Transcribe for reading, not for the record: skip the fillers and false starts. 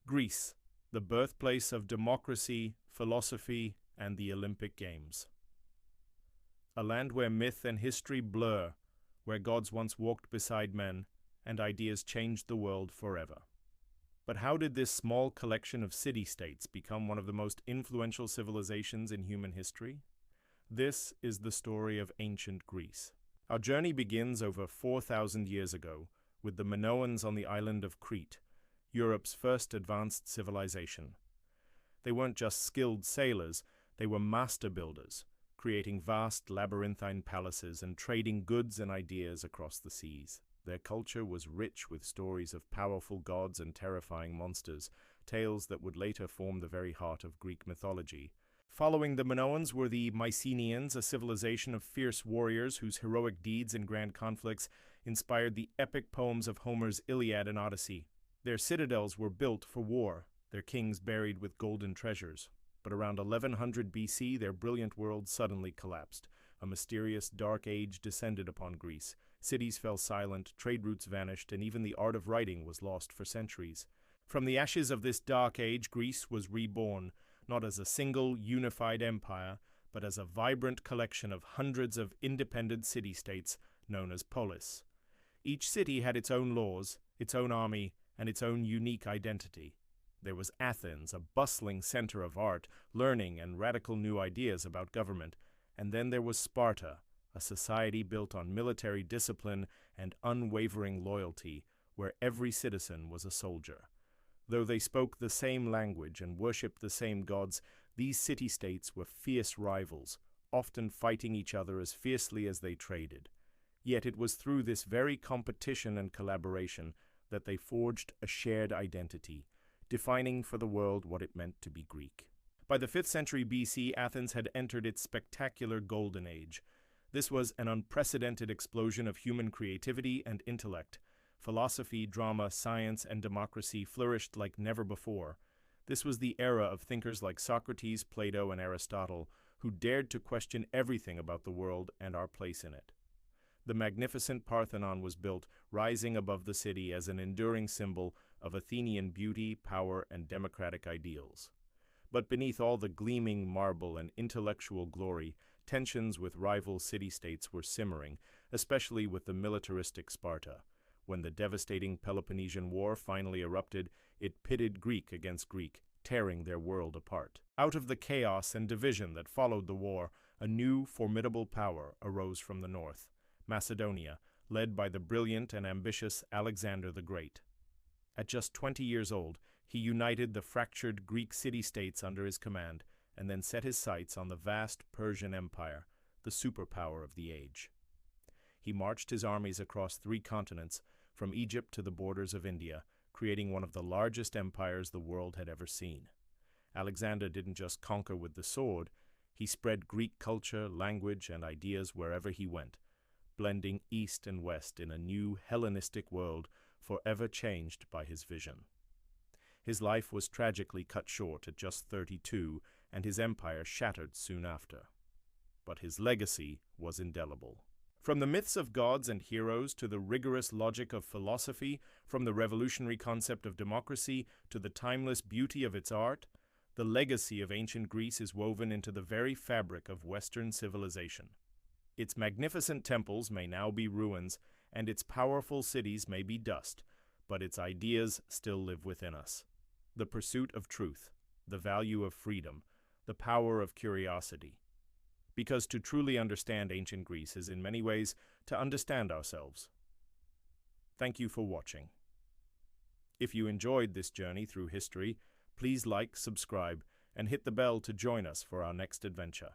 Greece, the birthplace of democracy, philosophy, and the Olympic Games. A land where myth and history blur, where gods once walked beside men, and ideas changed the world forever. But how did this small collection of city-states become one of the most influential civilizations in human history? This is the story of ancient Greece. Our journey begins over 4,000 years ago, with the Minoans on the island of Crete, Europe's first advanced civilization. They weren't just skilled sailors, they were master builders, creating vast labyrinthine palaces and trading goods and ideas across the seas. Their culture was rich with stories of powerful gods and terrifying monsters, tales that would later form the very heart of Greek mythology. Following the Minoans were the Mycenaeans, a civilization of fierce warriors whose heroic deeds and grand conflicts inspired the epic poems of Homer's Iliad and Odyssey. Their citadels were built for war, their kings buried with golden treasures. But around 1100 BC, their brilliant world suddenly collapsed. A mysterious dark age descended upon Greece. Cities fell silent, trade routes vanished, and even the art of writing was lost for centuries. From the ashes of this dark age, Greece was reborn, not as a single, unified empire, but as a vibrant collection of hundreds of independent city-states known as polis. Each city had its own laws, its own army, and its own unique identity. There was Athens, a bustling center of art, learning, and radical new ideas about government. And then there was Sparta, a society built on military discipline and unwavering loyalty, where every citizen was a soldier. Though they spoke the same language and worshipped the same gods, these city-states were fierce rivals, often fighting each other as fiercely as they traded. Yet it was through this very competition and collaboration that they forged a shared identity, defining for the world what it meant to be Greek. By the 5th century BC, Athens had entered its spectacular Golden Age. This was an unprecedented explosion of human creativity and intellect. Philosophy, drama, science, and democracy flourished like never before. This was the era of thinkers like Socrates, Plato, and Aristotle, who dared to question everything about the world and our place in it. The magnificent Parthenon was built, rising above the city as an enduring symbol of Athenian beauty, power, and democratic ideals. But beneath all the gleaming marble and intellectual glory, tensions with rival city-states were simmering, especially with the militaristic Sparta. When the devastating Peloponnesian War finally erupted, it pitted Greek against Greek, tearing their world apart. Out of the chaos and division that followed the war, a new, formidable power arose from the north. Macedonia, led by the brilliant and ambitious Alexander the Great. At just 20 years old, he united the fractured Greek city-states under his command and then set his sights on the vast Persian Empire, the superpower of the age. He marched his armies across 3 continents, from Egypt to the borders of India, creating one of the largest empires the world had ever seen. Alexander didn't just conquer with the sword, he spread Greek culture, language, and ideas wherever he went, blending East and West in a new Hellenistic world forever changed by his vision. His life was tragically cut short at just 32, and his empire shattered soon after. But his legacy was indelible. From the myths of gods and heroes to the rigorous logic of philosophy, from the revolutionary concept of democracy to the timeless beauty of its art, the legacy of ancient Greece is woven into the very fabric of Western civilization. Its magnificent temples may now be ruins, and its powerful cities may be dust, but its ideas still live within us. The pursuit of truth, the value of freedom, the power of curiosity. Because to truly understand ancient Greece is in many ways to understand ourselves. Thank you for watching. If you enjoyed this journey through history, please like, subscribe, and hit the bell to join us for our next adventure.